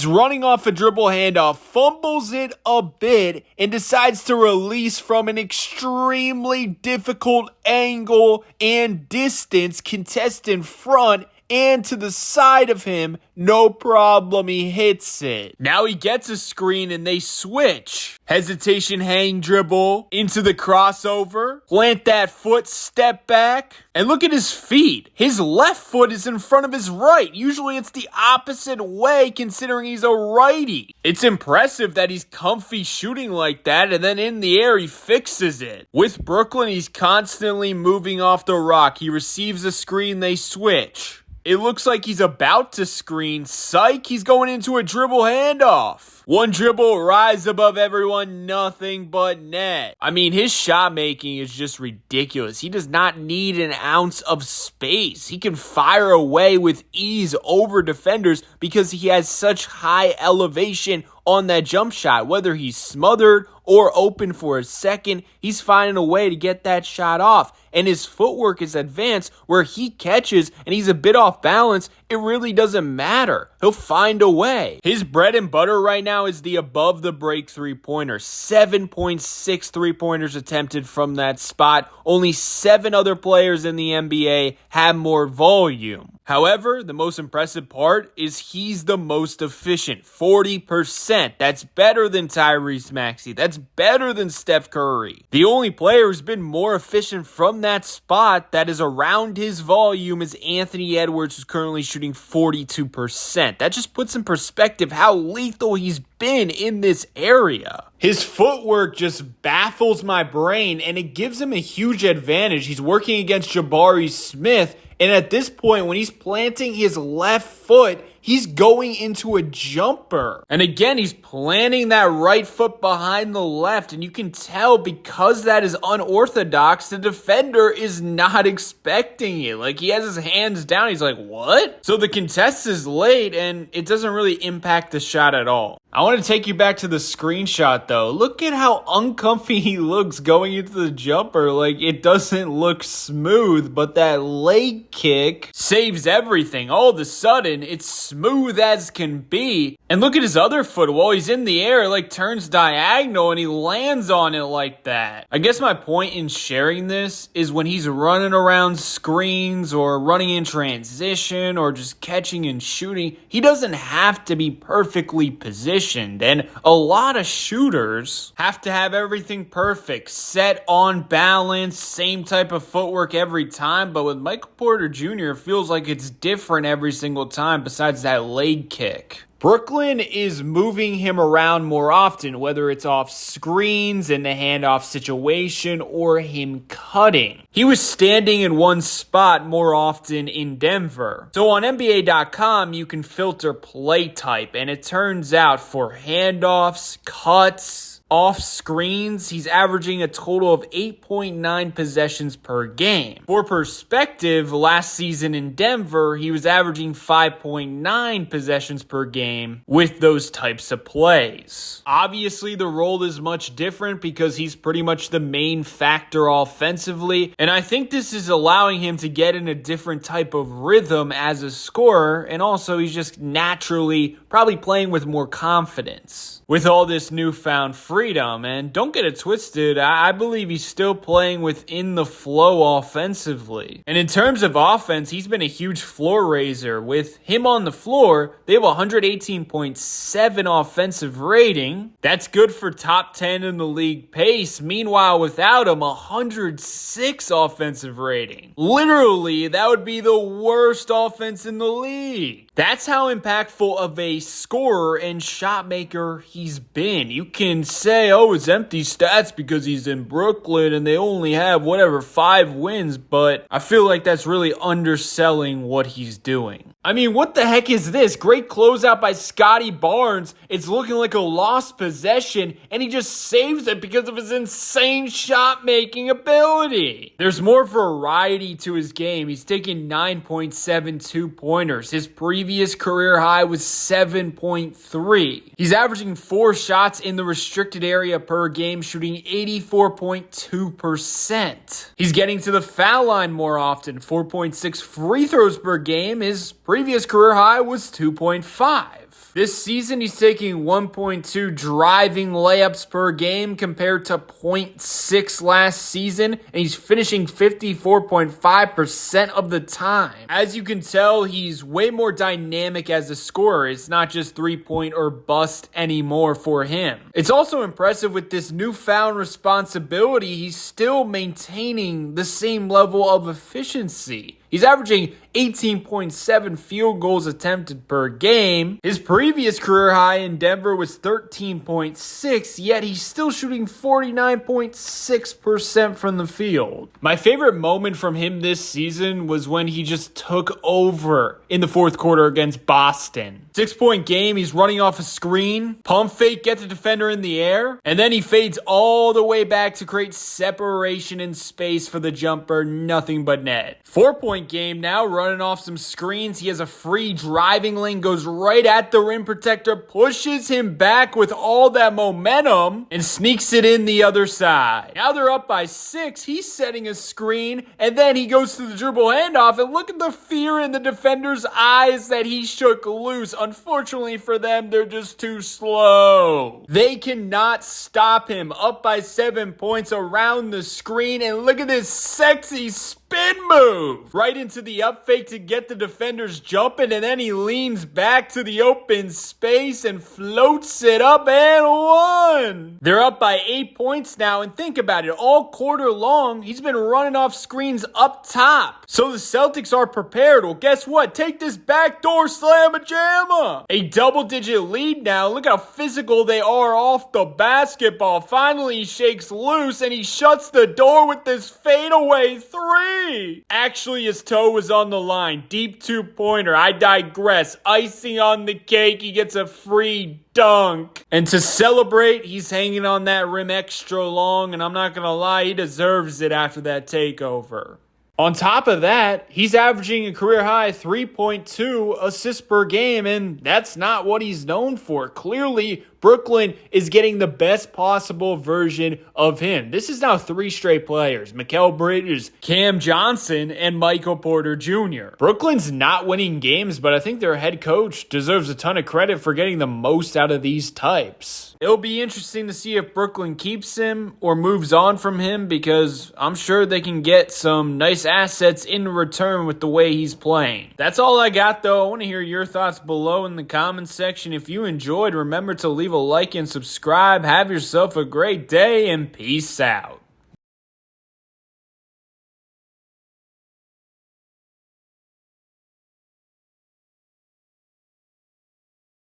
He's running off a dribble handoff, fumbles it a bit, and decides to release from an extremely difficult angle and distance, contest in front and to the side of him. No problem, he hits it. Now he gets a screen and they switch. Hesitation, hang dribble, into the crossover, plant that foot, step back, and look at his feet. His left foot is in front of his right. Usually it's the opposite way considering he's a righty. It's impressive that he's comfy shooting like that, and then in the air he fixes it. With Brooklyn, he's constantly moving off the rock. He receives a screen, they switch. It looks like he's about to screen. Psych, he's going into a dribble handoff. One dribble, rise above everyone, nothing but net. I mean, his shot making is just ridiculous. He does not need an ounce of space. He can fire away with ease over defenders because he has such high elevation on that jump shot. Whether he's smothered or open for a second, he's finding a way to get that shot off. And his footwork is advanced where he catches and he's a bit off balance. It really doesn't matter. He'll find a way. His bread and butter right now is the above the break three-pointer. 7.6 three-pointers attempted from that spot. Only 7 other players in the NBA have more volume. However, the most impressive part is he's the most efficient, 40%. That's better than Tyrese Maxey. That's better than Steph Curry. The only player who's been more efficient from that spot that is around his volume is Anthony Edwards, who's currently shooting 42%. That just puts in perspective how lethal he's been in this area. His footwork just baffles my brain, and it gives him a huge advantage. He's working against Jabari Smith, and at this point, when he's planting his left foot, he's going into a jumper. And again, he's planting that right foot behind the left. And you can tell because that is unorthodox, the defender is not expecting it. Like, he has his hands down. He's like, what? So the contest is late and it doesn't really impact the shot at all. I want to take you back to the screenshot though. Look at how uncomfy he looks going into the jumper. Like, it doesn't look smooth, but that leg kick saves everything. All of a sudden, it's smooth as can be. And look at his other foot while he's in the air, like turns diagonal and he lands on it like that. I guess my point in sharing this is when he's running around screens or running in transition or just catching and shooting, he doesn't have to be perfectly positioned. And a lot of shooters have to have everything perfect, set on balance, same type of footwork every time. But with Michael Porter Jr., it feels like it's different every single time besides that leg kick. Brooklyn is moving him around more often, whether it's off screens in the handoff situation or him cutting. He was standing in one spot more often in Denver. So on NBA.com, you can filter play type, and it turns out for handoffs, cuts, off screens, he's averaging a total of 8.9 possessions per game. For perspective, last season in Denver, he was averaging 5.9 possessions per game with those types of plays. Obviously, the role is much different because he's pretty much the main factor offensively, and I think this is allowing him to get in a different type of rhythm as a scorer, and also he's just naturally probably playing with more confidence. With all this newfound freedom, and don't get it twisted, I believe he's still playing within the flow offensively. And in terms of offense, he's been a huge floor raiser. With him on the floor, they have 118.7 offensive rating. That's good for top 10 in the league pace. Meanwhile, without him, 106 offensive rating. Literally, that would be the worst offense in the league. That's how impactful of a scorer and shot maker he's been. You can say, oh, it's empty stats because he's in Brooklyn and they only have 5 wins, but I feel like that's really underselling what he's doing. I mean, what the heck is this? Great closeout by Scotty Barnes. It's looking like a lost possession, and he just saves it because of his insane shot-making ability. There's more variety to his game. He's taken 9.72 pointers. His previous career high was 7.3. He's averaging 4 shots in the restricted area per game, shooting 84.2%. He's getting to the foul line more often, 4.6 free throws per game. His previous career high was 2.5. This season, he's taking 1.2 driving layups per game compared to 0.6 last season, and he's finishing 54.5% of the time. As you can tell, he's way more dynamic as a scorer. It's not just three-point or bust anymore for him. It's also impressive with this newfound responsibility, he's still maintaining the same level of efficiency. He's averaging 18.7 field goals attempted per game. His previous career high in Denver was 13.6, yet he's still shooting 49.6% from the field. My favorite moment from him this season was when he just took over in the fourth quarter against Boston. 6-point game, he's running off a screen, pump fake, get the defender in the air, and then he fades all the way back to create separation and space for the jumper, nothing but net. 4-point game now, running off some screens. He has a free driving lane, goes right at the rim protector, pushes him back with all that momentum, and sneaks it in the other side. Now they're up by 6. He's setting a screen, and then he goes to the dribble handoff, and look at the fear in the defender's eyes that he shook loose. Unfortunately for them, they're just too slow. They cannot stop him. Up by 7 points around the screen, and look at this sexy spin move right into the up fake to get the defenders jumping, and then he leans back to the open space and floats it up and one. They're up by 8 points now, and think about it, all quarter long he's been running off screens up top, so the Celtics are prepared. Well, guess what? Take this backdoor slamma-jamma. A double-digit lead now. Look how physical they are off the basketball. Finally he shakes loose and he shuts the door with this fadeaway three. Actually, his toe was on the line. Deep two-pointer. I digress. Icing on the cake. He gets a free dunk. And to celebrate, he's hanging on that rim extra long, and I'm not going to lie, he deserves it after that takeover. On top of that, he's averaging a career-high 3.2 assists per game, and that's not what he's known for. Clearly, Brooklyn is getting the best possible version of him. This is now 3 straight players: Mikal Bridges, Cam Johnson, and Michael Porter Jr. Brooklyn's not winning games, but I think their head coach deserves a ton of credit for getting the most out of these types. It'll be interesting to see if Brooklyn keeps him or moves on from him, because I'm sure they can get some nice assets in return with the way he's playing. That's all I got, though. I want to hear your thoughts below in the comments section. If you enjoyed, remember to leave a like and subscribe. Have yourself a great day, and peace out.